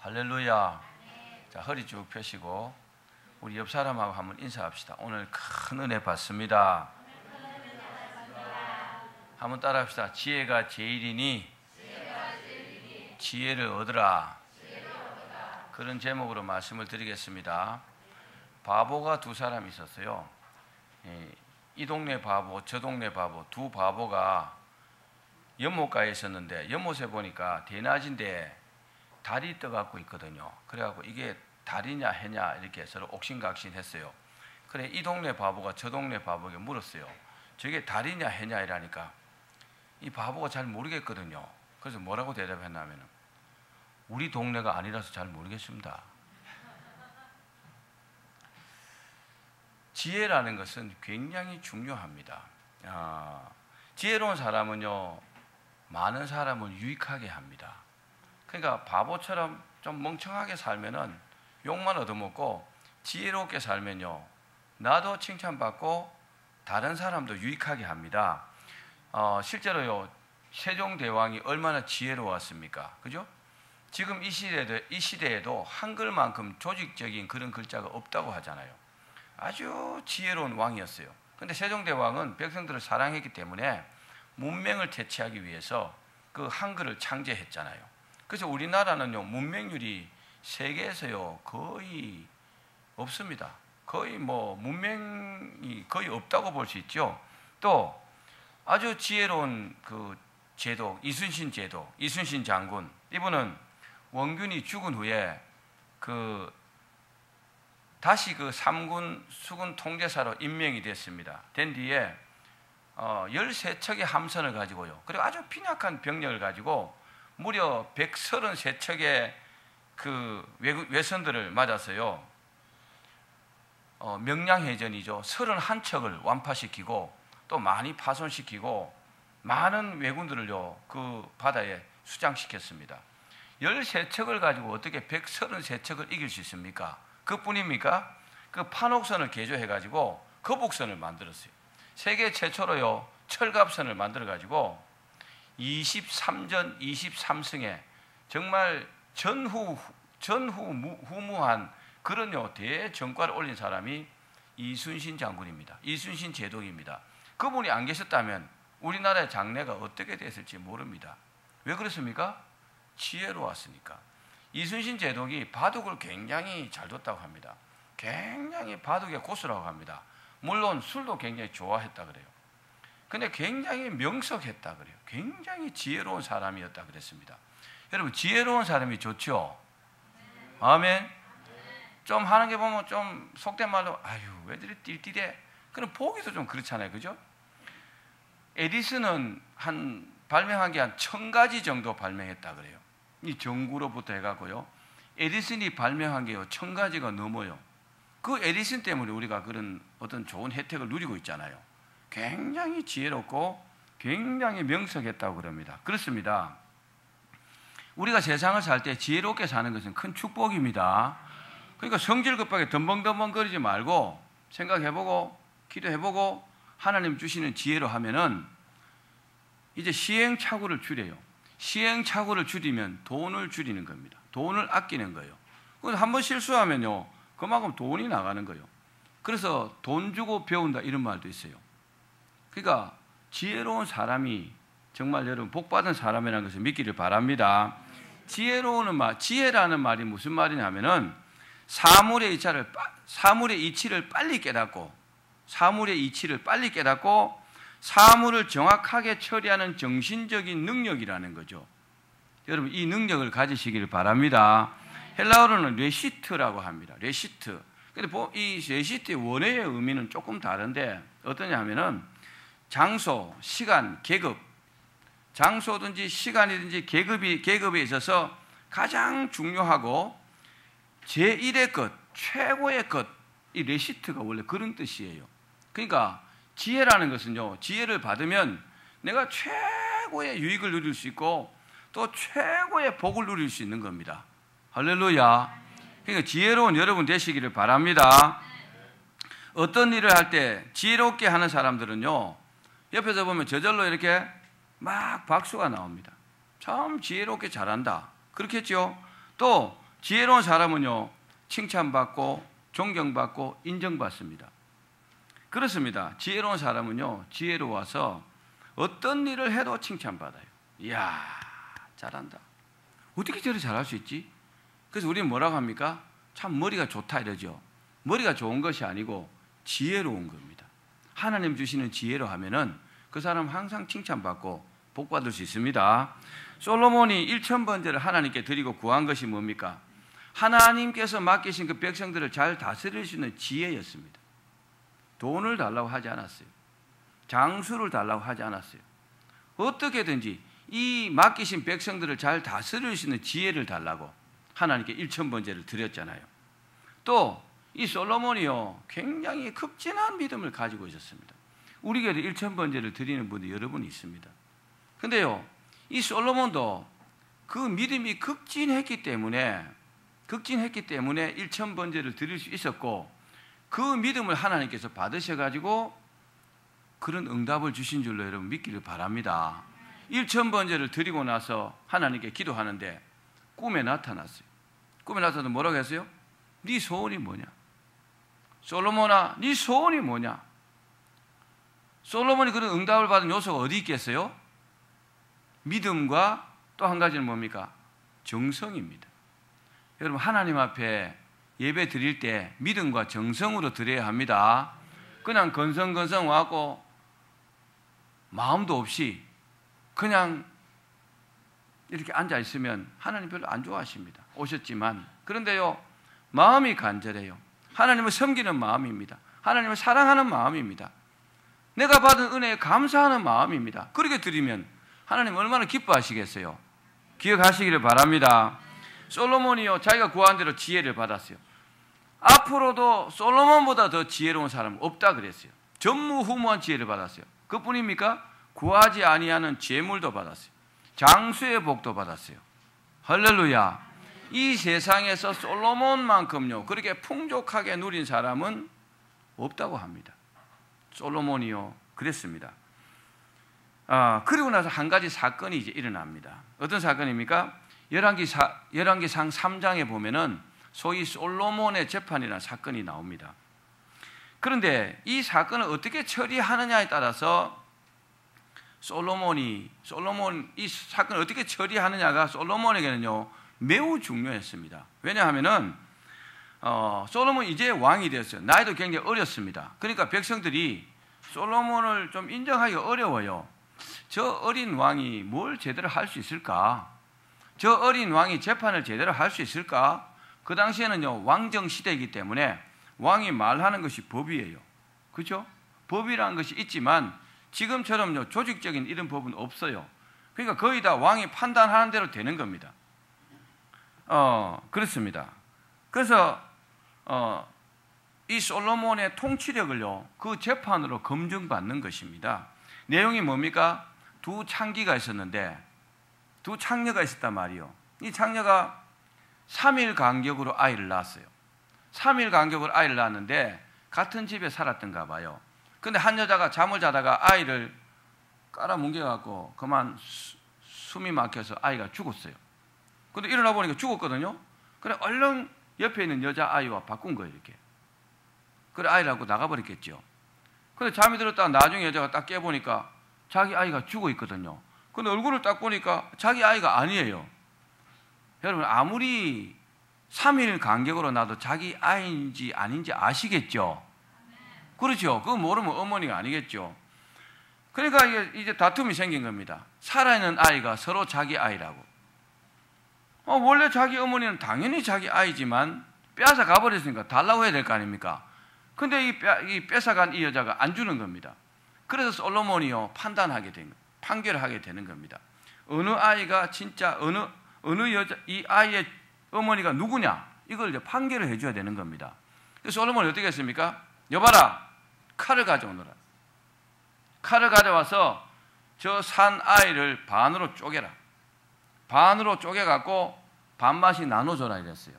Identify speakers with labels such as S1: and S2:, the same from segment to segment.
S1: 할렐루야. 자, 허리 쭉 펴시고 우리 옆 사람하고 한번 인사합시다. 오늘 큰 은혜 받습니다. 한번 따라합시다. 지혜가 제일이니 지혜를 얻으라. 그런 제목으로 말씀을 드리겠습니다. 바보가 두 사람이 있었어요. 이 동네 바보, 저 동네 바보, 두 바보가 연못가에 있었는데 연못에 보니까 대낮인데 달이 떠갖고 있거든요. 그래갖고 이게 달이냐 해냐 이렇게 서로 옥신각신했어요. 그래 이 동네 바보가 저 동네 바보에게 물었어요. 저게 달이냐 해냐 이라니까 이 바보가 잘 모르겠거든요. 그래서 뭐라고 대답했냐면 우리 동네가 아니라서 잘 모르겠습니다. 지혜라는 것은 굉장히 중요합니다. 지혜로운 사람은요 많은 사람을 유익하게 합니다. 그러니까 바보처럼 좀 멍청하게 살면은 욕만 얻어먹고 지혜롭게 살면요 나도 칭찬받고 다른 사람도 유익하게 합니다. 실제로요 세종대왕이 얼마나 지혜로웠습니까? 그죠? 지금 이 시대에도 한글만큼 조직적인 그런 글자가 없다고 하잖아요. 아주 지혜로운 왕이었어요. 근데 세종대왕은 백성들을 사랑했기 때문에 문맹을 퇴치하기 위해서 그 한글을 창제했잖아요. 그래서 우리나라는요 문맹률이 세계에서요 거의 없습니다. 거의 뭐 문맹이 거의 없다고 볼 수 있죠. 또 아주 지혜로운 그 제독 이순신 제독, 이순신 장군, 이분은 원균이 죽은 후에 다시 그 삼군 수군 통제사로 임명이 됐습니다. 된 뒤에 13척의 함선을 가지고요. 그리고 아주 빈약한 병력을 가지고 무려 133척의 그 외선들을 맞아서요. 명량해전이죠. 31척을 완파시키고 또 많이 파손시키고 많은 왜군들을요 그 바다에 수장시켰습니다. 13척을 가지고 어떻게 133척을 이길 수 있습니까? 그뿐입니까? 그 판옥선을 개조해 가지고 거북선을 만들었어요. 세계 최초로요 철갑선을 만들어 가지고 23전 23승에 정말 전후무한 그런 대전과를 올린 사람이 이순신 장군입니다. 이순신 제독입니다. 그분이 안 계셨다면 우리나라의 장래가 어떻게 됐을지 모릅니다. 왜 그렇습니까? 지혜로웠으니까. 이순신 제독이 바둑을 굉장히 잘 뒀다고 합니다. 굉장히 바둑의 고수라고 합니다. 물론 술도 굉장히 좋아했다 그래요. 근데 굉장히 명석했다 그래요. 굉장히 지혜로운 사람이었다 그랬습니다. 여러분 지혜로운 사람이 좋죠? 아멘. 좀 하는 게 보면 좀 속된 말로 아유 왜 이리 띨띨해? 그럼 보기도 좀 그렇잖아요. 그죠? 에디슨은 발명한 게 한 1000가지 정도 발명했다 그래요. 이 전구로부터 해가고요. 에디슨이 발명한 게요 1000가지가 넘어요. 그 에디슨 때문에 우리가 그런 어떤 좋은 혜택을 누리고 있잖아요. 굉장히 지혜롭고 굉장히 명석했다고 그럽니다. 그렇습니다. 우리가 세상을 살 때 지혜롭게 사는 것은 큰 축복입니다. 그러니까 성질 급하게 덤벙덤벙거리지 말고 생각해보고 기도해보고 하나님 주시는 지혜로 하면은 이제 시행착오를 줄여요. 시행착오를 줄이면 돈을 줄이는 겁니다. 돈을 아끼는 거예요. 그래서 한번 실수하면요 그만큼 돈이 나가는 거예요. 그래서 돈 주고 배운다 이런 말도 있어요. 그러니까 지혜로운 사람이 정말 여러분 복받은 사람이라는 것을 믿기를 바랍니다. 지혜라는 말이 무슨 말이냐면은 사물의 이치를 빨리 깨닫고 사물을 정확하게 처리하는 정신적인 능력이라는 거죠. 여러분 이 능력을 가지시기를 바랍니다. 헬라어로는 레시트라고 합니다. 레시트. 근데 이 레시트의 원어의 의미는 조금 다른데 어떠냐 하면은 장소, 시간, 계급, 장소든지 시간이든지 계급에 있어서 가장 중요하고 제1의 것, 최고의 것, 이 레시트가 원래 그런 뜻이에요. 그러니까 지혜라는 것은요, 지혜를 받으면 내가 최고의 유익을 누릴 수 있고 또 최고의 복을 누릴 수 있는 겁니다. 할렐루야. 그러니까 지혜로운 여러분 되시기를 바랍니다. 어떤 일을 할 때 지혜롭게 하는 사람들은요, 옆에서 보면 저절로 이렇게 막 박수가 나옵니다. 참 지혜롭게 잘한다. 그렇겠죠? 또 지혜로운 사람은요, 칭찬받고 존경받고 인정받습니다. 그렇습니다. 지혜로운 사람은요, 지혜로워서 어떤 일을 해도 칭찬받아요. 이야, 잘한다. 어떻게 저렇게 잘할 수 있지? 그래서 우리는 뭐라고 합니까? 참 머리가 좋다 이러죠. 머리가 좋은 것이 아니고 지혜로운 겁니다. 하나님 주시는 지혜로 하면은 그 사람 항상 칭찬받고 복받을 수 있습니다. 솔로몬이 1000번제를 하나님께 드리고 구한 것이 뭡니까? 하나님께서 맡기신 그 백성들을 잘 다스릴 수 있는 지혜였습니다. 돈을 달라고 하지 않았어요. 장수를 달라고 하지 않았어요. 어떻게든지 이 맡기신 백성들을 잘 다스릴 수 있는 지혜를 달라고 하나님께 1000번제를 드렸잖아요. 또 이 솔로몬이요, 굉장히 극진한 믿음을 가지고 있었습니다. 우리 교회도 1000번제를 드리는 분이 여러 분 있습니다. 근데요, 이 솔로몬도 그 믿음이 극진했기 때문에 1000번제를 드릴 수 있었고, 그 믿음을 하나님께서 받으셔가지고 그런 응답을 주신 줄로 여러분 믿기를 바랍니다. 1000번제를 드리고 나서 하나님께 기도하는데 꿈에 나타났어요. 꿈에 나타나서 뭐라고 했어요? 네 소원이 뭐냐? 솔로몬아, 네 소원이 뭐냐? 솔로몬이 그런 응답을 받은 요소가 어디 있겠어요? 믿음과 또 한 가지는 뭡니까? 정성입니다. 여러분, 하나님 앞에 예배 드릴 때 믿음과 정성으로 드려야 합니다. 그냥 건성건성 와고 마음도 없이 그냥 이렇게 앉아 있으면 하나님 별로 안 좋아하십니다. 오셨지만. 그런데요, 마음이 간절해요. 하나님을 섬기는 마음입니다. 하나님을 사랑하는 마음입니다. 내가 받은 은혜에 감사하는 마음입니다. 그렇게 드리면 하나님 얼마나 기뻐하시겠어요? 기억하시기를 바랍니다. 솔로몬이요, 자기가 구한 대로 지혜를 받았어요. 앞으로도 솔로몬보다 더 지혜로운 사람은 없다 그랬어요. 전무후무한 지혜를 받았어요. 그뿐입니까? 구하지 아니하는 재물도 받았어요. 장수의 복도 받았어요. 할렐루야. 이 세상에서 솔로몬만큼요 그렇게 풍족하게 누린 사람은 없다고 합니다. 솔로몬이요 그랬습니다. 그리고 나서 한 가지 사건이 이제 일어납니다. 어떤 사건입니까? 열왕기상 3장에 보면은 소위 솔로몬의 재판이라는 사건이 나옵니다. 그런데 이 사건을 어떻게 처리하느냐에 따라서 솔로몬 이 사건을 어떻게 처리하느냐가 솔로몬에게는요 매우 중요했습니다. 왜냐하면은 솔로몬이 이제 왕이 되었어요. 나이도 굉장히 어렸습니다. 그러니까 백성들이 솔로몬을 좀 인정하기 어려워요. 저 어린 왕이 뭘 제대로 할 수 있을까? 저 어린 왕이 재판을 제대로 할 수 있을까? 그 당시에는요 왕정 시대이기 때문에 왕이 말하는 것이 법이에요. 그렇죠? 법이라는 것이 있지만 지금처럼요 조직적인 이런 법은 없어요. 그러니까 거의 다 왕이 판단하는 대로 되는 겁니다. 그렇습니다. 그래서 이 솔로몬의 통치력을요 그 재판으로 검증받는 것입니다. 내용이 뭡니까? 두 창기가 있었는데 두 창녀가 있었단 말이에요. 이 창녀가 3일 간격으로 아이를 낳았어요. 3일 간격으로 아이를 낳았는데 같은 집에 살았던가 봐요. 근데 한 여자가 잠을 자다가 아이를 깔아뭉개갖고 그만 숨이 막혀서 아이가 죽었어요. 근데 일어나 보니까 죽었거든요. 그래 얼른 옆에 있는 여자아이와 바꾼 거예요, 이렇게. 그래 아이를 갖고 나가버렸겠죠. 근데 잠이 들었다가 나중에 여자가 딱 깨보니까 자기 아이가 죽어 있거든요. 근데 얼굴을 딱 보니까 자기 아이가 아니에요. 여러분 아무리 3일 간격으로 나도 자기 아이인지 아닌지 아시겠죠? 그렇죠. 그거 모르면 어머니가 아니겠죠. 그러니까 이제 다툼이 생긴 겁니다. 살아있는 아이가 서로 자기 아이라고. 원래 자기 어머니는 당연히 자기 아이지만 빼앗아 가버렸으니까 달라고 해야 될 거 아닙니까? 근데 이 뺏어간 이 여자가 안 주는 겁니다. 그래서 솔로몬이요 판결을 하게 되는 겁니다. 어느 아이가 진짜 어느 여자 이 아이의 어머니가 누구냐 이걸 이제 판결을 해줘야 되는 겁니다. 그래서 솔로몬이 어떻게 했습니까? 여봐라 칼을 가져오너라. 칼을 가져와서 저 산 아이를 반으로 쪼개라. 반으로 쪼개갖고 반맛이 나눠줘라 이랬어요.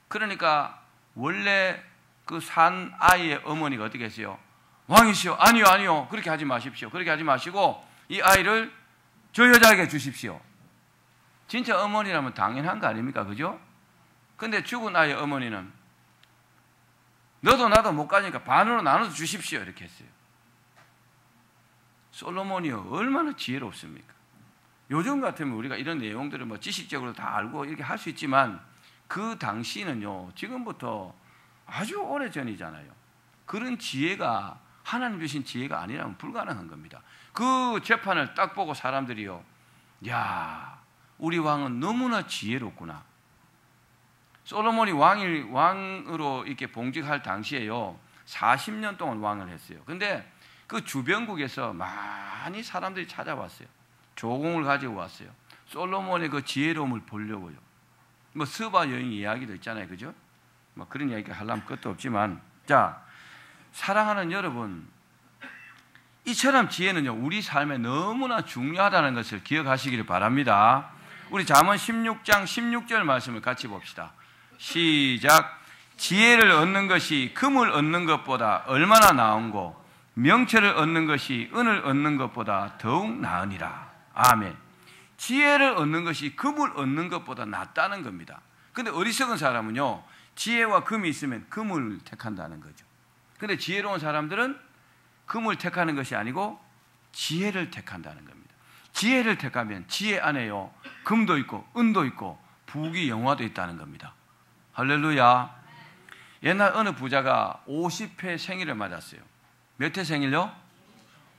S1: 그러니까 원래 그 산 아이의 어머니가 어떻게 했어요? 왕이시여 아니요 그렇게 하지 마십시오. 그렇게 하지 마시고 이 아이를 저 여자에게 주십시오. 진짜 어머니라면 당연한 거 아닙니까? 그죠? 근데 죽은 아이의 어머니는 너도 나도 못 가니까 반으로 나눠서 주십시오 이렇게 했어요. 솔로몬이요 얼마나 지혜롭습니까? 요즘 같으면 우리가 이런 내용들을 뭐 지식적으로 다 알고 이렇게 할 수 있지만 그 당시는요 지금부터 아주 오래전이잖아요. 그런 지혜가 하나님 주신 지혜가 아니라면 불가능한 겁니다. 그 재판을 딱 보고 사람들이요, 야, 우리 왕은 너무나 지혜롭구나. 솔로몬이 왕으로 이렇게 봉직할 당시에요 40년 동안 왕을 했어요. 근데 그 주변국에서 많이 사람들이 찾아왔어요. 조공을 가지고 왔어요. 솔로몬의 그 지혜로움을 보려고요. 뭐 스바 여인 이야기도 있잖아요, 그죠? 뭐 그런 이야기 하려면 끝도 없지만, 자, 사랑하는 여러분, 이처럼 지혜는요 우리 삶에 너무나 중요하다는 것을 기억하시기를 바랍니다. 우리 잠언 16장 16절 말씀을 같이 봅시다. 시작. 지혜를 얻는 것이 금을 얻는 것보다 얼마나 나은고 명철을 얻는 것이 은을 얻는 것보다 더욱 나으니라. 아멘. 지혜를 얻는 것이 금을 얻는 것보다 낫다는 겁니다. 근데 어리석은 사람은요 지혜와 금이 있으면 금을 택한다는 거죠. 근데 지혜로운 사람들은 금을 택하는 것이 아니고 지혜를 택한다는 겁니다. 지혜를 택하면 지혜 안에요 금도 있고 은도 있고 부귀 영화도 있다는 겁니다. 할렐루야. 옛날 어느 부자가 50회 생일을 맞았어요. 몇 회 생일요?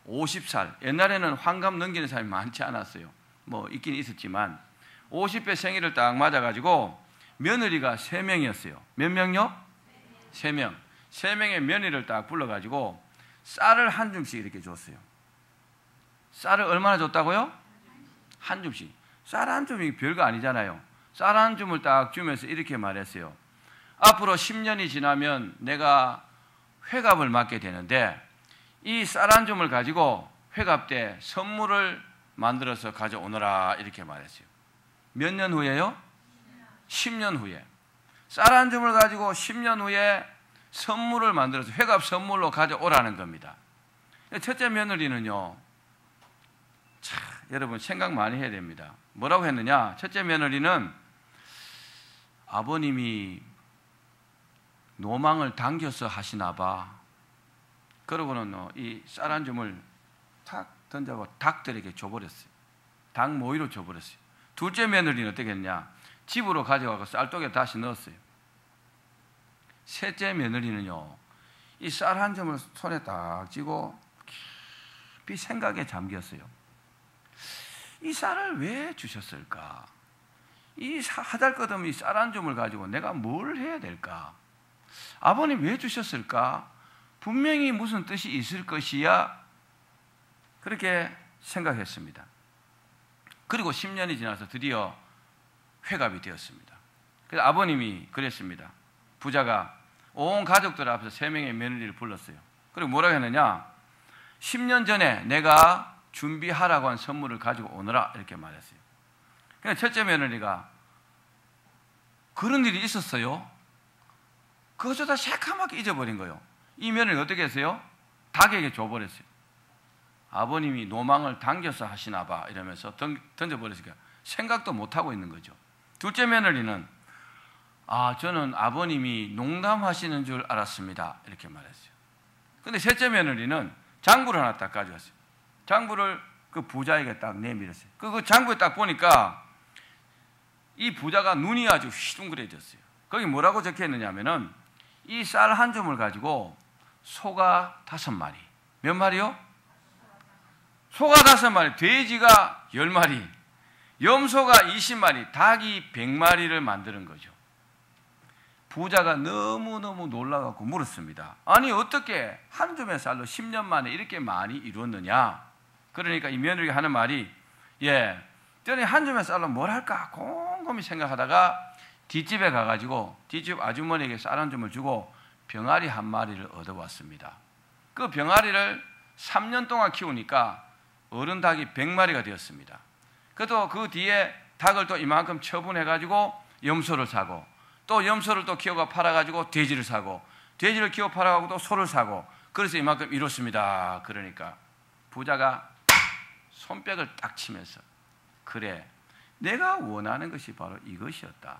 S1: 50살. 옛날에는 환갑 넘기는 사람이 많지 않았어요. 뭐 있긴 있었지만 50회 생일을 딱 맞아가지고 며느리가 3명이었어요. 몇 명요? 3명. 3명의 며느리를 딱 불러가지고 쌀을 한 줌씩 이렇게 줬어요. 쌀을 얼마나 줬다고요? 한 줌씩. 쌀 한 줌이 별거 아니잖아요. 쌀 한 줌을 딱 주면서 이렇게 말했어요. 앞으로 10년이 지나면 내가 회갑을 맞게 되는데 이 쌀 한 줌을 가지고 회갑 때 선물을 만들어서 가져오너라 이렇게 말했어요. 몇 년 후에요? 10년 후에. 쌀 한 줌을 가지고 10년 후에 선물을 만들어서 회갑 선물로 가져오라는 겁니다. 첫째 며느리는요, 참, 여러분 생각 많이 해야 됩니다. 뭐라고 했느냐? 첫째 며느리는 아버님이 노망을 당겨서 하시나 봐. 그러고는 이 쌀 한 줌을 탁 던져고 닭들에게 줘버렸어요. 닭 모이로 줘버렸어요. 둘째 며느리는 어떻게 했냐? 집으로 가져가고 쌀독에 다시 넣었어요. 셋째 며느리는요, 이 쌀 한 점을 손에 딱 쥐고 깊이 생각에 잠겼어요. 이 쌀을 왜 주셨을까? 이 하잘것없는 이 쌀 한 점을 가지고 내가 뭘 해야 될까? 아버님 왜 주셨을까? 분명히 무슨 뜻이 있을 것이야. 그렇게 생각했습니다. 그리고 10년이 지나서 드디어 회갑이 되었습니다. 그래서 아버님이 그랬습니다. 부자가 온 가족들 앞에서 3명의 며느리를 불렀어요. 그리고 뭐라고 했느냐? 10년 전에 내가 준비하라고 한 선물을 가지고 오너라 이렇게 말했어요. 그러니까 첫째 며느리가 그런 일이 있었어요. 그것을 다 새카맣게 잊어버린 거예요. 이 며느리가 어떻게 했어요? 닭에게 줘버렸어요. 아버님이 노망을 당겨서 하시나 봐 이러면서 던져버렸으니까 생각도 못하고 있는 거죠. 둘째 며느리는 저는 아버님이 농담하시는 줄 알았습니다 이렇게 말했어요. 근데 셋째 며느리는 장부를 하나 딱 가져왔어요. 장부를 그 부자에게 딱 내밀었어요. 그 장부에 딱 보니까 이 부자가 눈이 아주 휘둥그레졌어요. 거기 뭐라고 적혀있느냐 하면은 이 쌀 한 줌을 가지고 소가 5마리. 몇 마리요? 소가 5마리, 돼지가 10마리, 염소가 20마리, 닭이 100마리를 만드는 거죠. 부자가 너무너무 놀라갖고 물었습니다. 아니 어떻게 한 줌의 쌀로 10년 만에 이렇게 많이 이루었느냐? 그러니까 이 며느리가 하는 말이 저는 한 줌의 쌀로 뭘 할까 곰곰이 생각하다가 뒷집에 가가지고 뒷집 아주머니에게 쌀 한 줌을 주고 병아리 한 마리를 얻어왔습니다. 그 병아리를 3년 동안 키우니까 어른 닭이 100마리가 되었습니다. 그래도 그 뒤에 닭을 또 이만큼 처분해가지고 염소를 사고 또 염소를 또 키워가 팔아가지고 돼지를 사고 돼지를 키워 팔아가지고 또 소를 사고 그래서 이만큼 이뤘습니다. 그러니까 부자가 손뼉을 딱 치면서 그래 내가 원하는 것이 바로 이것이었다.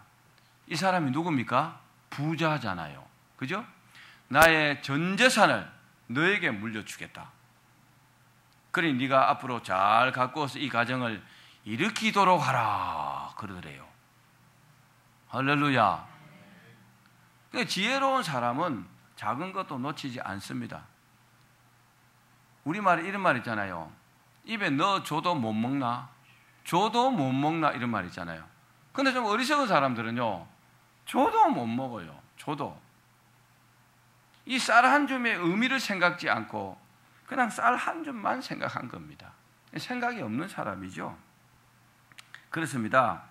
S1: 이 사람이 누굽니까? 부자잖아요. 그죠? 나의 전 재산을 너에게 물려주겠다. 그러니 네가 앞으로 잘 갖고서 이 가정을 일으키도록 하라 그러더래요. 할렐루야. 그러니까 지혜로운 사람은 작은 것도 놓치지 않습니다. 우리말에 이런 말 있잖아요. 입에 넣어줘도 못 먹나? 줘도 못 먹나? 이런 말 있잖아요. 근데 좀 어리석은 사람들은요, 줘도 못 먹어요. 줘도. 이 쌀 한 줌의 의미를 생각지 않고 그냥 쌀 한 줌만 생각한 겁니다. 생각이 없는 사람이죠. 그렇습니다.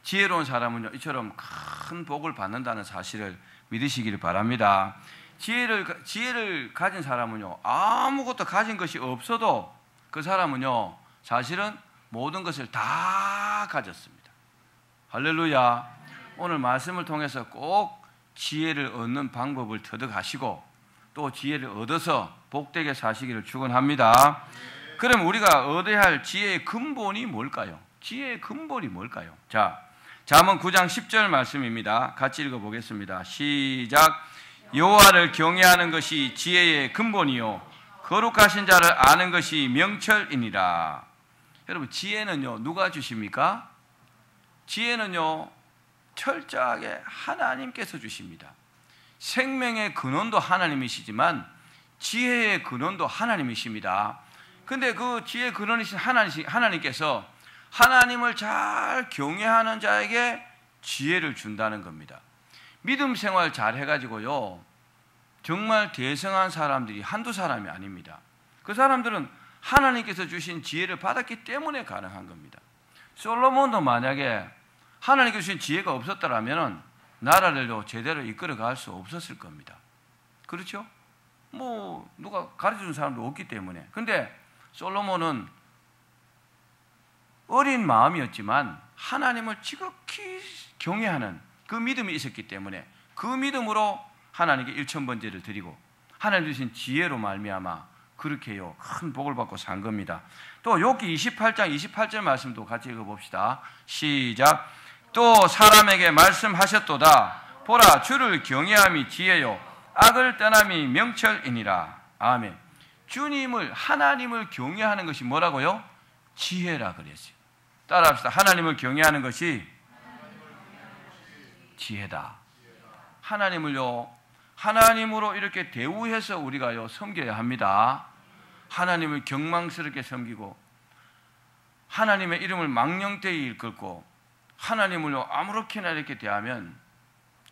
S1: 지혜로운 사람은요, 이처럼 큰 복을 받는다는 사실을 믿으시기를 바랍니다. 지혜를 가진 사람은요, 아무것도 가진 것이 없어도 그 사람은요, 사실은 모든 것을 다 가졌습니다. 할렐루야. 오늘 말씀을 통해서 꼭 지혜를 얻는 방법을 터득하시고 또 지혜를 얻어서 복되게 사시기를 축원합니다. 그럼 우리가 얻어야 할 지혜의 근본이 뭘까요? 지혜의 근본이 뭘까요? 자, 잠언 9장 10절 말씀입니다. 같이 읽어보겠습니다. 시작. 여호와를 경외하는 것이 지혜의 근본이요 거룩하신 자를 아는 것이 명철이니라. 여러분, 지혜는요 누가 주십니까? 지혜는요 철저하게 하나님께서 주십니다. 생명의 근원도 하나님이시지만 지혜의 근원도 하나님이십니다. 근데 그 지혜의 근원이신 하나님께서 하나님을 잘 경외하는 자에게 지혜를 준다는 겁니다. 믿음 생활 잘 해가지고요, 정말 대성한 사람들이 한두 사람이 아닙니다. 그 사람들은 하나님께서 주신 지혜를 받았기 때문에 가능한 겁니다. 솔로몬도 만약에 하나님께서 주신 지혜가 없었더라면 나라를 제대로 이끌어 갈 수 없었을 겁니다. 그렇죠? 뭐 누가 가르쳐준 사람도 없기 때문에. 근데 솔로몬은 어린 마음이었지만 하나님을 지극히 경외하는 그 믿음이 있었기 때문에 그 믿음으로 하나님께 일천번제를 드리고 하나님 주신 지혜로 말미암아 그렇게요 큰 복을 받고 산 겁니다. 또 욥기 28장 28절 말씀도 같이 읽어봅시다. 시작. 또 사람에게 말씀하셨도다. 보라, 주를 경외함이 지혜요 악을 떠남이 명철이니라. 아멘. 주님을, 하나님을 경외하는 것이 뭐라고요? 지혜라 그랬어요. 따라합시다. 하나님을 경외하는 것이 지혜다. 하나님을요, 하나님으로 이렇게 대우해서 우리가요 섬겨야 합니다. 하나님을 경망스럽게 섬기고 하나님의 이름을 망령되이 일컫고 하나님을요 아무렇게나 이렇게 대하면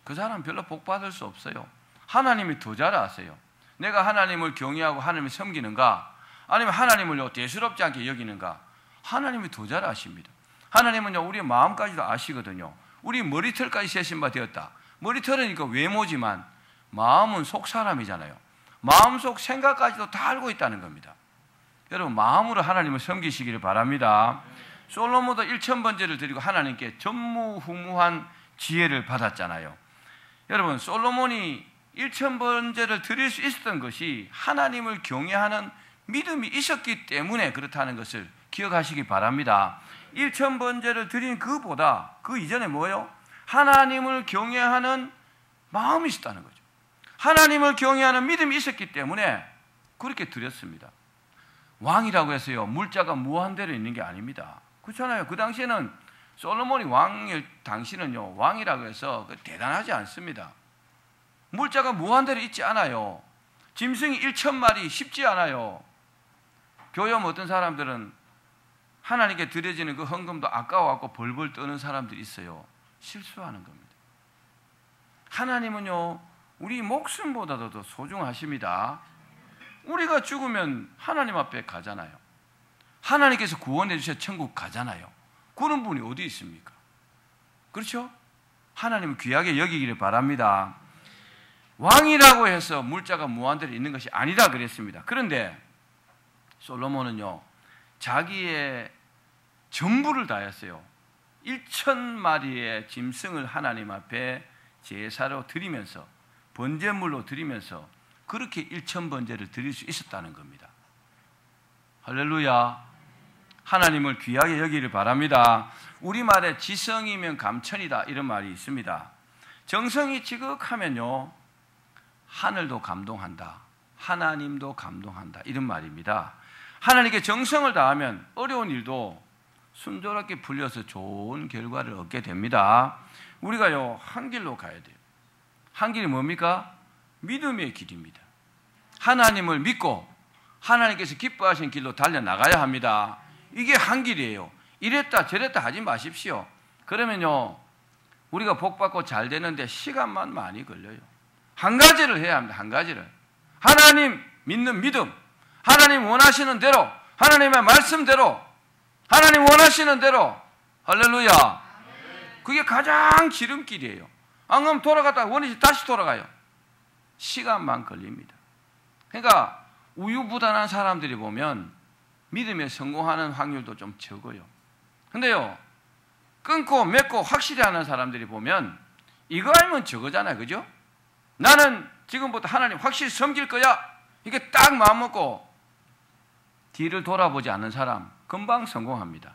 S1: 그 사람 별로 복 받을 수 없어요. 하나님이 더 잘 아세요. 내가 하나님을 경외하고 하나님을 섬기는가, 아니면 하나님을요 대수롭지 않게 여기는가, 하나님이 더 잘 아십니다. 하나님은요 우리의 마음까지도 아시거든요. 우리 머리털까지 세신 바 되었다. 머리털은 이거 외모지만 마음은 속 사람이잖아요. 마음속 생각까지도 다 알고 있다는 겁니다. 여러분, 마음으로 하나님을 섬기시기를 바랍니다. 솔로몬도 1000번제를 드리고 하나님께 전무후무한 지혜를 받았잖아요. 여러분, 솔로몬이 1000번제를 드릴 수 있었던 것이 하나님을 경외하는 믿음이 있었기 때문에 그렇다는 것을 기억하시기 바랍니다. 1000번제를 드린 그보다 그 이전에 뭐예요? 하나님을 경외하는 마음이 있었다는 거죠. 하나님을 경외하는 믿음이 있었기 때문에 그렇게 드렸습니다. 왕이라고 해서요 물자가 무한대로 있는 게 아닙니다. 그렇잖아요. 그 당시에는 솔로몬이 왕일 당시는요 왕이라고 해서 대단하지 않습니다. 물자가 무한대로 있지 않아요. 짐승이 1000마리 쉽지 않아요. 교회 어떤 사람들은 하나님께 드려지는 그 헌금도 아까워갖고 벌벌 떠는 사람들이 있어요. 실수하는 겁니다. 하나님은요 우리 목숨보다도 더 소중하십니다. 우리가 죽으면 하나님 앞에 가잖아요. 하나님께서 구원해 주셔 천국 가잖아요. 그런 분이 어디 있습니까? 그렇죠? 하나님은 귀하게 여기기를 바랍니다. 왕이라고 해서 물자가 무한대로 있는 것이 아니다 그랬습니다. 그런데 솔로몬은요 자기의 전부를 다했어요. 1000마리의 짐승을 하나님 앞에 제사로 드리면서 번제물로 드리면서 그렇게 1000번제를 드릴 수 있었다는 겁니다. 할렐루야. 하나님을 귀하게 여기를 바랍니다. 우리말에 지성이면 감천이다 이런 말이 있습니다. 정성이 지극하면요 하늘도 감동한다, 하나님도 감동한다 이런 말입니다. 하나님께 정성을 다하면 어려운 일도 순조롭게 풀려서 좋은 결과를 얻게 됩니다. 우리가요 한 길로 가야 돼요. 한 길이 뭡니까? 믿음의 길입니다. 하나님을 믿고 하나님께서 기뻐하신 길로 달려나가야 합니다. 이게 한 길이에요. 이랬다 저랬다 하지 마십시오. 그러면요 우리가 복받고 잘 되는데 시간만 많이 걸려요. 한 가지를 해야 합니다. 한 가지를. 하나님 믿는 믿음, 하나님 원하시는 대로, 하나님의 말씀대로, 하나님 원하시는 대로. 할렐루야. 그게 가장 지름길이에요. 안 그러면 돌아갔다가 원위치 다시 돌아가요. 시간만 걸립니다. 그러니까 우유부단한 사람들이 보면 믿음에 성공하는 확률도 좀 적어요. 근데요 끊고 맺고 확실히 하는 사람들이 보면 이거 알면 저거잖아요. 그죠? 나는 지금부터 하나님 확실히 섬길 거야. 이게 딱 마음먹고 뒤를 돌아보지 않는 사람 금방 성공합니다.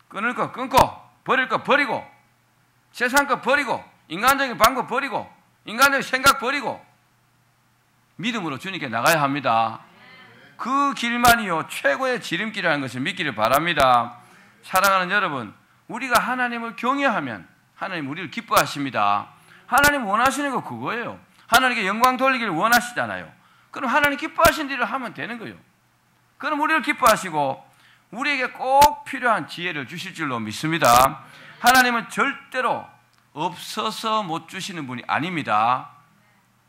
S1: 끊을 거 끊고 버릴 거 버리고 세상 거 버리고 인간적인 방법 버리고 인간적인 생각 버리고 믿음으로 주님께 나가야 합니다. 그 길만이요 최고의 지름길이라는 것을 믿기를 바랍니다. 사랑하는 여러분, 우리가 하나님을 경외하면 하나님 우리를 기뻐하십니다. 하나님 원하시는 거 그거예요. 하나님께 영광 돌리기를 원하시잖아요. 그럼 하나님 기뻐하신 일을 하면 되는 거예요. 그럼 우리를 기뻐하시고 우리에게 꼭 필요한 지혜를 주실 줄로 믿습니다. 하나님은 절대로 없어서 못 주시는 분이 아닙니다.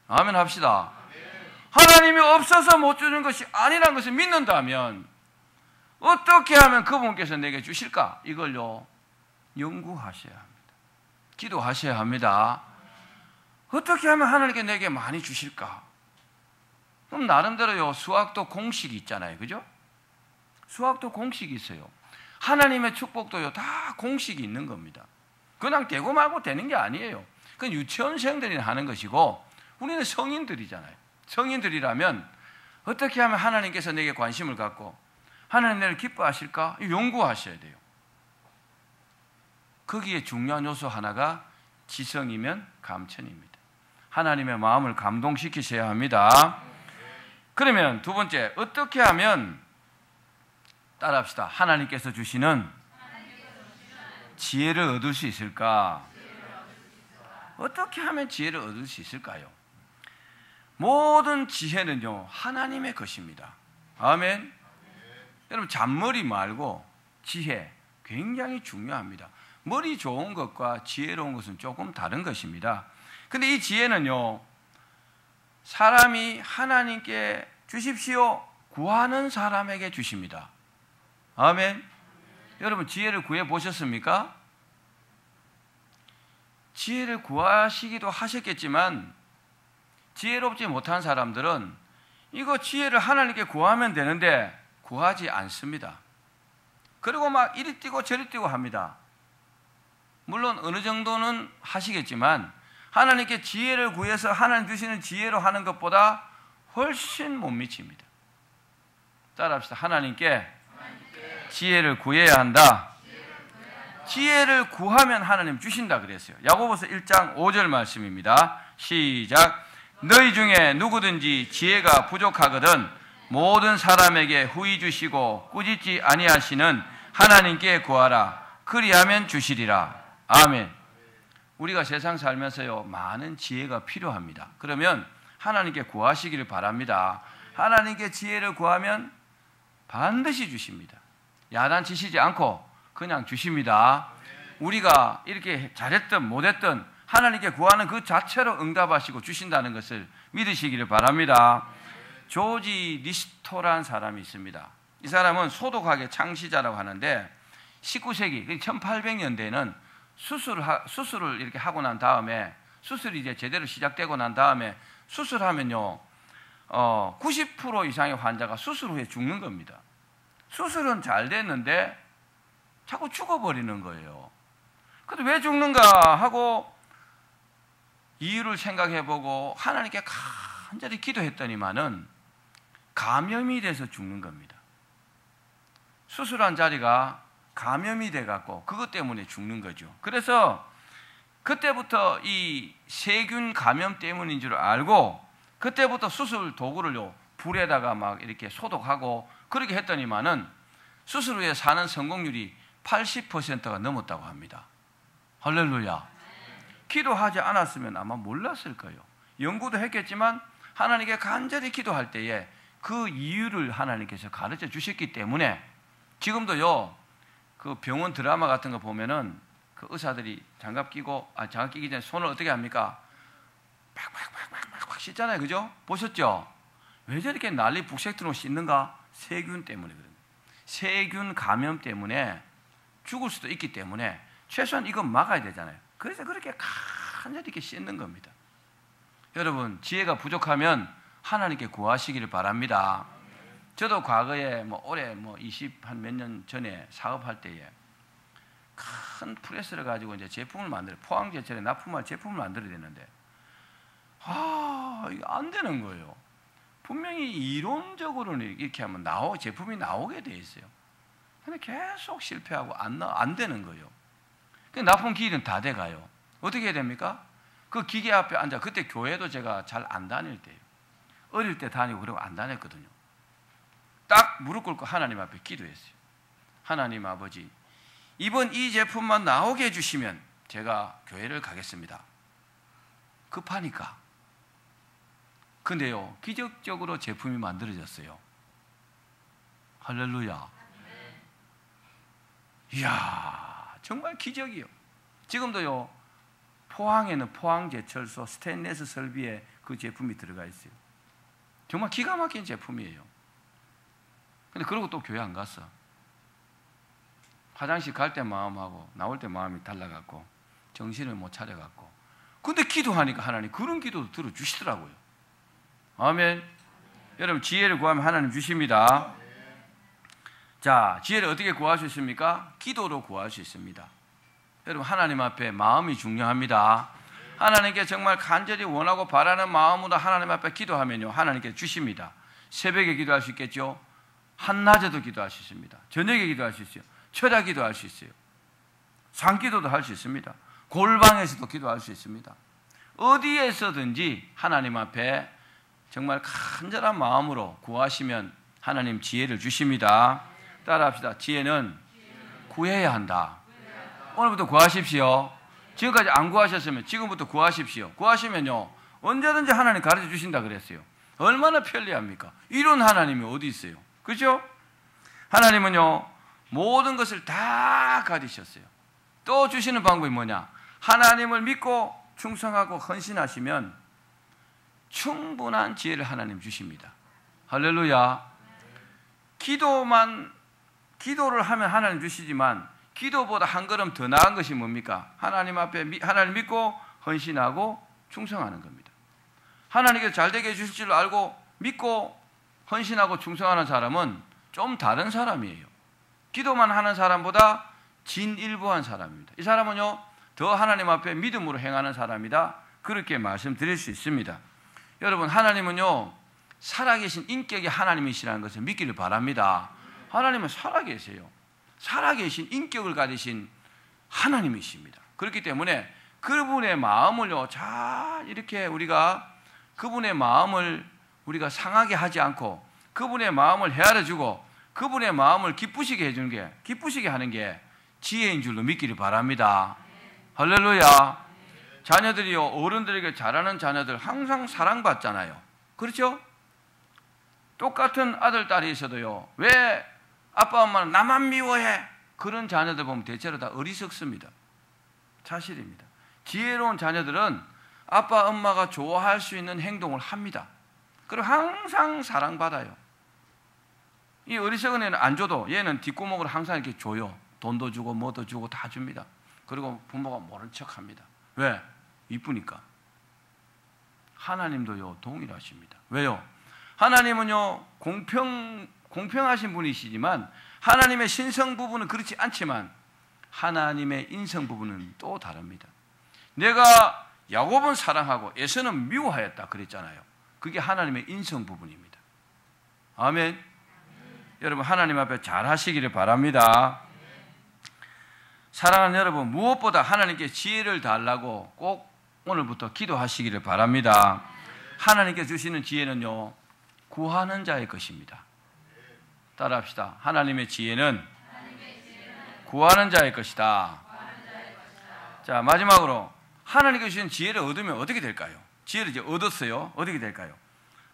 S1: 아멘 합시다. 하나님이 없어서 못 주는 것이 아니라는 것을 믿는다면 어떻게 하면 그분께서 내게 주실까? 이걸요 연구하셔야 합니다. 기도하셔야 합니다. 어떻게 하면 하나님께 내게 많이 주실까? 그럼 나름대로요 수학도 공식이 있잖아요. 그죠? 수학도 공식이 있어요. 하나님의 축복도요 다 공식이 있는 겁니다. 그냥 되고 말고 되는 게 아니에요. 그건 유치원생들이 하는 것이고 우리는 성인들이잖아요. 성인들이라면 어떻게 하면 하나님께서 내게 관심을 갖고 하나님 나를 기뻐하실까? 연구하셔야 돼요. 거기에 중요한 요소 하나가 지성이면 감천입니다. 하나님의 마음을 감동시키셔야 합니다. 그러면 두 번째, 어떻게 하면 따라합시다. 하나님께서 주시는 지혜를 얻을 수 있을까? 어떻게 하면 지혜를 얻을 수 있을까요? 모든 지혜는요 하나님의 것입니다. 아멘. 여러분 잔머리 말고 지혜 굉장히 중요합니다. 머리 좋은 것과 지혜로운 것은 조금 다른 것입니다. 근데 이 지혜는요 사람이 하나님께 주십시오 구하는 사람에게 주십니다. 아멘. 여러분 지혜를 구해 보셨습니까? 지혜를 구하시기도 하셨겠지만 지혜롭지 못한 사람들은 이거 지혜를 하나님께 구하면 되는데 구하지 않습니다. 그리고 막 이리 뛰고 저리 뛰고 합니다. 물론 어느 정도는 하시겠지만 하나님께 지혜를 구해서 하나님 주시는 지혜로 하는 것보다 훨씬 못 미칩니다. 따라합시다. 하나님께 지혜를 구해야 한다. 지혜를 구하면 하나님 주신다 그랬어요. 야고보서 1장 5절 말씀입니다. 시작. 너희 중에 누구든지 지혜가 부족하거든 모든 사람에게 후히 주시고 꾸짖지 아니하시는 하나님께 구하라. 그리하면 주시리라. 아멘. 우리가 세상 살면서요 많은 지혜가 필요합니다. 그러면 하나님께 구하시기를 바랍니다. 하나님께 지혜를 구하면 반드시 주십니다. 야단치시지 않고 그냥 주십니다. 우리가 이렇게 잘했든 못했든 하나님께 구하는 그 자체로 응답하시고 주신다는 것을 믿으시기를 바랍니다. 조지 리스토라는 사람이 있습니다. 이 사람은 소독학의 창시자라고 하는데 19세기 1800년대에는 수술을 이렇게 하고 난 다음에 수술이 이제 제대로 시작되고 난 다음에 수술하면요 90% 이상의 환자가 수술 후에 죽는 겁니다. 수술은 잘 됐는데 자꾸 죽어버리는 거예요. 근데 왜 죽는가 하고 이유를 생각해보고 하나님께 간절히 기도했더니만은 감염이 돼서 죽는 겁니다. 수술한 자리가 감염이 돼갖고 그것 때문에 죽는 거죠. 그래서 그때부터 이 세균 감염 때문인 줄 알고 그때부터 수술 도구를요 불에다가 막 이렇게 소독하고 그렇게 했더니만은 수술 후에 사는 성공률이 80%가 넘었다고 합니다. 할렐루야. 기도하지 않았으면 아마 몰랐을 거예요. 연구도 했겠지만 하나님께 간절히 기도할 때에 그 이유를 하나님께서 가르쳐 주셨기 때문에 지금도요 그 병원 드라마 같은 거 보면은 그 의사들이 장갑 끼고 장갑 끼기 전에 손을 어떻게 합니까? 팍팍팍팍팍 씻잖아요, 그죠? 보셨죠? 왜 저렇게 난리 북색트로 씻는가? 세균 때문에 그런 거예요. 세균 감염 때문에 죽을 수도 있기 때문에 최소한 이건 막아야 되잖아요. 그래서 그렇게 간절히 이렇게 씻는 겁니다. 여러분 지혜가 부족하면 하나님께 구하시기를 바랍니다. 저도 과거에 올해 20 한 몇 년 전에 사업할 때에 큰 프레스를 가지고 이제 제품을 포항제철에 납품할 제품을 만들어야 되는데 이게 안 되는 거예요. 분명히 이론적으로는 이렇게 하면 제품이 나오게 돼 있어요. 근데 계속 실패하고 안 되는 거예요. 그 납품 기일은 다 돼가요. 어떻게 해야 됩니까? 그 기계 앞에 앉아. 그때 교회도 제가 잘 안 다닐 때예요. 어릴 때 다니고 그러고 안 다녔거든요. 딱 무릎 꿇고 하나님 앞에 기도했어요. 하나님 아버지, 이번 이 제품만 나오게 해주시면 제가 교회를 가겠습니다. 급하니까. 근데요, 기적적으로 제품이 만들어졌어요. 할렐루야. 이야, 정말 기적이요. 지금도요, 포항에는 포항제철소 스테인리스 설비에 그 제품이 들어가 있어요. 정말 기가 막힌 제품이에요. 근데 그러고 또 교회 안 갔어. 화장실 갈 때 마음하고 나올 때 마음이 달라갖고 정신을 못 차려갖고. 근데 기도하니까 하나님 그런 기도도 들어주시더라고요. 아멘. 여러분 지혜를 구하면 하나님 주십니다. 자, 지혜를 어떻게 구할 수 있습니까? 기도로 구할 수 있습니다. 여러분 하나님 앞에 마음이 중요합니다. 하나님께 정말 간절히 원하고 바라는 마음으로 하나님 앞에 기도하면요 하나님께 주십니다. 새벽에 기도할 수 있겠죠. 한낮에도 기도할 수 있습니다. 저녁에 기도할 수 있어요. 철야 기도할 수 있어요. 산기도도 할 수 있습니다. 골방에서도 기도할 수 있습니다. 어디에서든지 하나님 앞에 정말 간절한 마음으로 구하시면 하나님 지혜를 주십니다. 따라합시다. 지혜는 구해야 한다. 오늘부터 구하십시오. 지금까지 안 구하셨으면 지금부터 구하십시오. 구하시면요 언제든지 하나님 가르쳐 주신다 그랬어요. 얼마나 편리합니까? 이런 하나님이 어디 있어요? 그렇죠? 하나님은요 모든 것을 다 가지셨어요. 또 주시는 방법이 뭐냐? 하나님을 믿고 충성하고 헌신하시면 충분한 지혜를 하나님 주십니다. 할렐루야. 기도를 하면 하나님 주시지만 기도보다 한 걸음 더 나은 것이 뭡니까? 하나님 앞에 하나님 믿고 헌신하고 충성하는 겁니다. 하나님께서 잘 되게 해주실 줄 알고 믿고 헌신하고 충성하는 사람은 좀 다른 사람이에요. 기도만 하는 사람보다 진일보한 사람입니다. 이 사람은요 더 하나님 앞에 믿음으로 행하는 사람이다. 그렇게 말씀드릴 수 있습니다. 여러분 하나님은요 살아계신 인격이 하나님이시라는 것을 믿기를 바랍니다. 하나님은 살아계세요. 살아계신 인격을 가지신 하나님이십니다. 그렇기 때문에 그분의 마음을요 잘 이렇게 우리가 그분의 마음을 우리가 상하게 하지 않고 그분의 마음을 헤아려주고 그분의 마음을 기쁘시게 하는 게 지혜인 줄로 믿기를 바랍니다. 할렐루야. 자녀들이요 어른들에게 잘하는 자녀들 항상 사랑받잖아요. 그렇죠? 똑같은 아들 딸이 있어도요 왜 아빠 엄마는 나만 미워해? 그런 자녀들 보면 대체로 다 어리석습니다. 사실입니다. 지혜로운 자녀들은 아빠 엄마가 좋아할 수 있는 행동을 합니다. 그리고 항상 사랑받아요. 이 어리석은 애는 안 줘도 얘는 뒷구멍으로 항상 이렇게 줘요. 돈도 주고 뭐도 주고 다 줍니다. 그리고 부모가 모른 척합니다. 왜? 이쁘니까. 하나님도요 동일하십니다. 왜요? 하나님은요 공평하신 분이시지만 하나님의 신성 부분은 그렇지 않지만 하나님의 인성 부분은 또 다릅니다. 내가 야곱은 사랑하고 에서는 미워하였다 그랬잖아요. 그게 하나님의 인성 부분입니다. 아멘. 여러분 하나님 앞에 잘 하시기를 바랍니다. 사랑하는 여러분, 무엇보다 하나님께 지혜를 달라고 꼭 오늘부터 기도하시기를 바랍니다. 하나님께 주시는 지혜는요, 구하는 자의 것입니다. 따라합시다. 하나님의 지혜는 구하는 자의 것이다. 자, 마지막으로 하나님께 주신 지혜를 얻으면 어떻게 될까요? 지혜를 이제 얻었어요. 어떻게 될까요?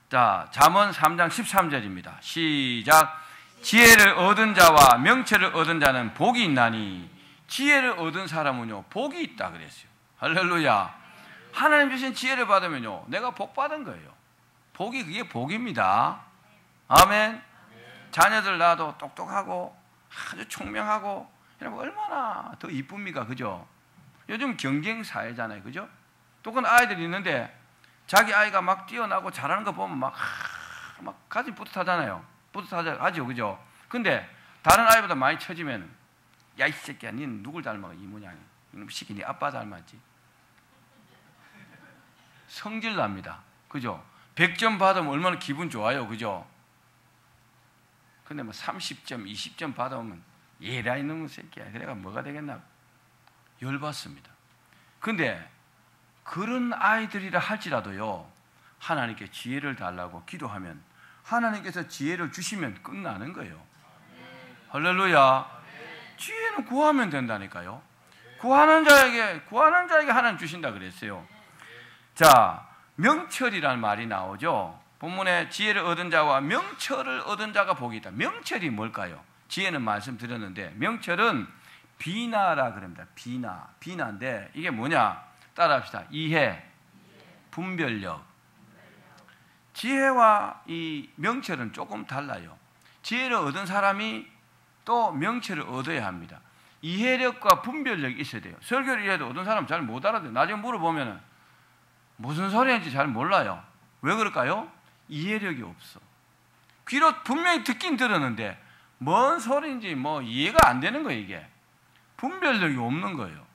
S1: 자, 잠언 3장 13절입니다. 시작. 지혜를 얻은 자와 명철을 얻은 자는 복이 있나니. 지혜를 얻은 사람은요, 복이 있다 그랬어요. 할렐루야. 하나님 주신 지혜를 받으면요, 내가 복 받은 거예요. 복이, 그게 복입니다. 아멘. 자녀들 낳아도 똑똑하고 아주 총명하고 이러면 얼마나 더 이쁩니까? 그죠? 요즘 경쟁 사회잖아요. 그죠? 똑같은 아이들이 있는데 자기 아이가 막 뛰어나고 잘하는 거 보면 막 가슴이 뿌듯하잖아요. 뿌듯하죠. 그죠? 근데 다른 아이보다 많이 쳐지면, 야, 이 새끼야, 니는 누굴 닮아? 이 모양이. 이놈 시키, 니 아빠 닮았지. 성질 납니다. 그죠? 100점 받으면 얼마나 기분 좋아요. 그죠? 근데 뭐 30점, 20점 받아오면, 얘라 이놈의 새끼야. 그래가 뭐가 되겠나? 열받습니다. 근데 그런 아이들이라 할지라도요, 하나님께 지혜를 달라고 기도하면 하나님께서 지혜를 주시면 끝나는 거예요. 할렐루야. 지혜는 구하면 된다니까요. 구하는 자에게 하나님 주신다 그랬어요. 자, 명철이라는 말이 나오죠. 본문에 지혜를 얻은 자와 명철을 얻은 자가 복이 있다. 명철이 뭘까요? 지혜는 말씀드렸는데, 명철은 비나라 그럽니다. 비나인데 이게 뭐냐? 따라합시다. 이해, 분별력. 지혜와 이 명철은 조금 달라요. 지혜를 얻은 사람이 또 명철을 얻어야 합니다. 이해력과 분별력이 있어야 돼요. 설교를 해도 어떤 사람 잘 못 알아듣어요. 나중에 물어보면 무슨 소리인지 잘 몰라요. 왜 그럴까요? 이해력이 없어. 귀로 분명히 듣긴 들었는데 뭔 소리인지 뭐 이해가 안 되는 거예요. 이게 분별력이 없는 거예요.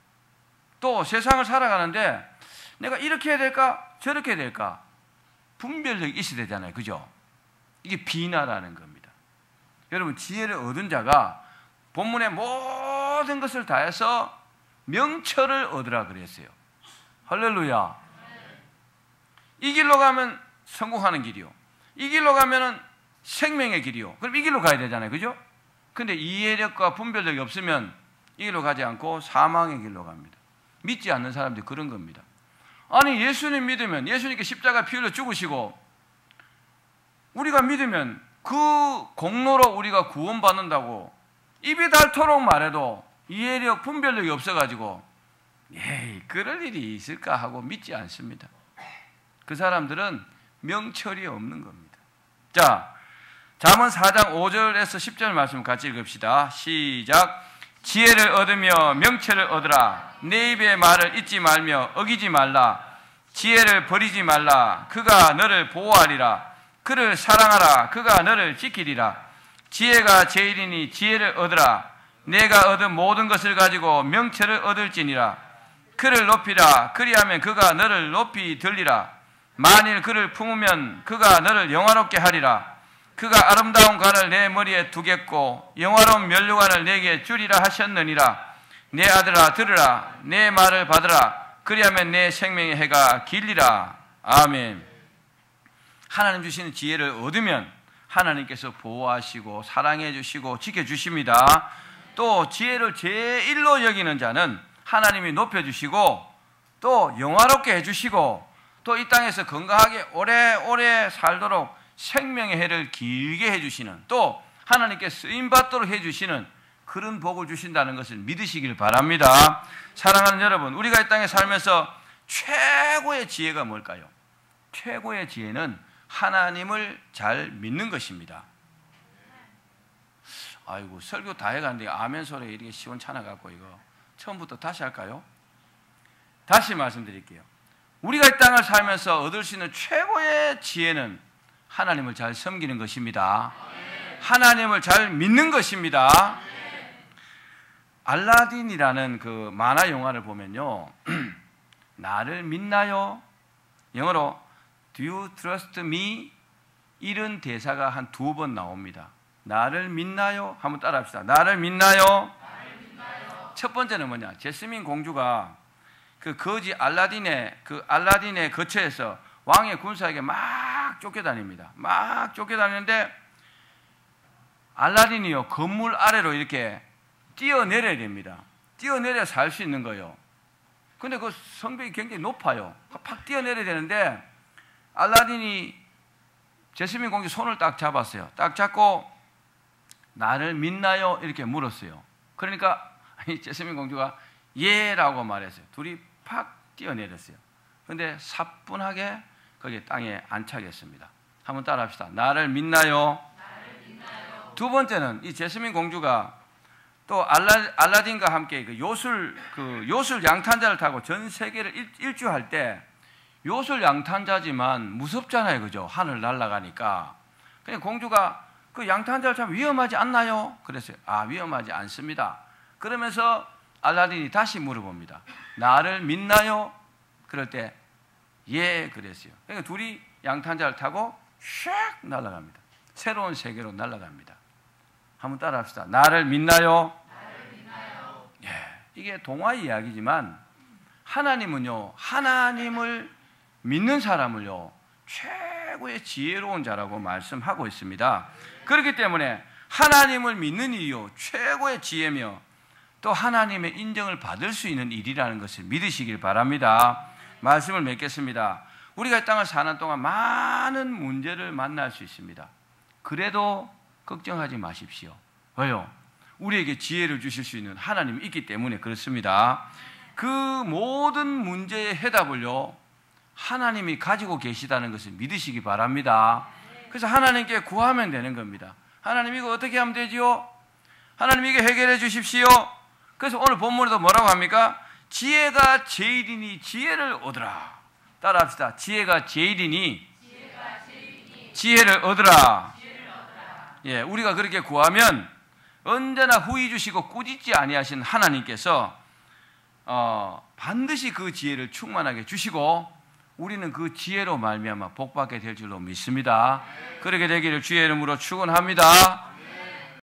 S1: 또 세상을 살아가는데 내가 이렇게 해야 될까 저렇게 해야 될까 분별력이 있어야 되잖아요. 그죠? 이게 비나라는 겁니다. 여러분, 지혜를 얻은 자가 본문의 모든 것을 다해서 명철을 얻으라 그랬어요. 할렐루야. 이 길로 가면 성공하는 길이요, 이 길로 가면은 생명의 길이요. 그럼 이 길로 가야 되잖아요. 그죠? 근데 이해력과 분별력이 없으면 이 길로 가지 않고 사망의 길로 갑니다. 믿지 않는 사람들이 그런 겁니다. 아니, 예수님 믿으면, 예수님께 십자가 피 흘려 죽으시고 우리가 믿으면 그 공로로 우리가 구원받는다고 입이 닳도록 말해도 이해력, 분별력이 없어가지고 에이, 그럴 일이 있을까 하고 믿지 않습니다. 그 사람들은 명철이 없는 겁니다. 자, 잠언 4장 5절에서 10절 말씀 같이 읽읍시다. 시작. 지혜를 얻으며 명철을 얻으라. 내 입의 말을 잊지 말며 어기지 말라. 지혜를 버리지 말라. 그가 너를 보호하리라. 그를 사랑하라. 그가 너를 지키리라. 지혜가 제일이니 지혜를 얻으라. 내가 얻은 모든 것을 가지고 명철을 얻을지니라. 그를 높이라. 그리하면 그가 너를 높이 들리라. 만일 그를 품으면 그가 너를 영화롭게 하리라. 그가 아름다운 관을 내 머리에 두겠고 영화로운 면류관을 내게 주리라 하셨느니라. 내 아들아 들으라. 내 말을 받으라. 그리하면 내 생명의 해가 길리라. 아멘. 하나님 주시는 지혜를 얻으면 하나님께서 보호하시고 사랑해 주시고 지켜주십니다. 또 지혜를 제일로 여기는 자는 하나님이 높여주시고 또 영화롭게 해주시고 또 이 땅에서 건강하게 오래오래 살도록 생명의 해를 길게 해주시는, 또 하나님께 쓰임받도록 해주시는 그런 복을 주신다는 것을 믿으시길 바랍니다. 사랑하는 여러분, 우리가 이 땅에 살면서 최고의 지혜가 뭘까요? 최고의 지혜는 하나님을 잘 믿는 것입니다. 아이고, 설교 다 해가는데 아멘 소리 이렇게 시원찮아갖고 이거 처음부터 다시 할까요? 다시 말씀드릴게요. 우리가 이 땅을 살면서 얻을 수 있는 최고의 지혜는 하나님을 잘 섬기는 것입니다. 하나님을 잘 믿는 것입니다. 알라딘이라는 그 만화 영화를 보면요, 나를 믿나요? 영어로 Do you trust me? 이런 대사가 한 2번 나옵니다. 나를 믿나요? 한번 따라합시다. 나를 믿나요? 첫 번째는 뭐냐? 제스민 공주가 그 거지 알라딘의 거처에서 왕의 군사에게 막 쫓겨다닙니다. 막 쫓겨다니는데 알라딘이요 건물 아래로 이렇게 뛰어내려야 됩니다. 뛰어내려 살 수 있는 거예요. 근데 그 성벽이 굉장히 높아요. 팍 뛰어내려야 되는데 알라딘이 제스민 공주 손을 딱 잡았어요. 딱 잡고 나를 믿나요? 이렇게 물었어요. 그러니까 제스민 공주가 예라고 말했어요. 둘이 팍 뛰어내렸어요. 근데 사뿐하게 거기 땅에 안착했습니다. 한번 따라합시다. 나를 믿나요? 두 번째는 이 제스민 공주가 또 알라딘과 함께 그 요술 양탄자를 타고 전 세계를 일주할 때 요술 양탄자지만 무섭잖아요. 그죠? 하늘 날아가니까. 그냥 공주가 그 양탄자를 타면 위험하지 않나요? 그랬어요. 아, 위험하지 않습니다. 그러면서 알라딘이 다시 물어봅니다. 나를 믿나요? 그럴 때 예, 그랬어요. 그러니까 둘이 양탄자를 타고 샥 날아갑니다. 새로운 세계로 날아갑니다. 한번 따라합시다. 나를 믿나요? 예, 이게 동화 이야기지만 하나님은요, 하나님을 믿는 사람을요, 최고의 지혜로운 자라고 말씀하고 있습니다. 그렇기 때문에 하나님을 믿는 이유 최고의 지혜며 또 하나님의 인정을 받을 수 있는 일이라는 것을 믿으시길 바랍니다. 말씀을 맺겠습니다. 우리가 이 땅을 사는 동안 많은 문제를 만날 수 있습니다. 그래도 걱정하지 마십시오. 왜요? 우리에게 지혜를 주실 수 있는 하나님이 있기 때문에 그렇습니다. 그 모든 문제의 해답을요, 하나님이 가지고 계시다는 것을 믿으시기 바랍니다. 그래서 하나님께 구하면 되는 겁니다. 하나님 이거 어떻게 하면 되지요? 하나님 이거 해결해 주십시오. 그래서 오늘 본문에도 뭐라고 합니까? 지혜가 제일이니 지혜를 얻으라. 따라합시다. 지혜가 제일이니 지혜를 얻으라. 예, 우리가 그렇게 구하면 언제나 후히 주시고 꾸짖지 아니하신 하나님께서 반드시 그 지혜를 충만하게 주시고 우리는 그 지혜로 말미암아 복받게 될 줄로 믿습니다. 그렇게 되기를 주의 이름으로 축원합니다.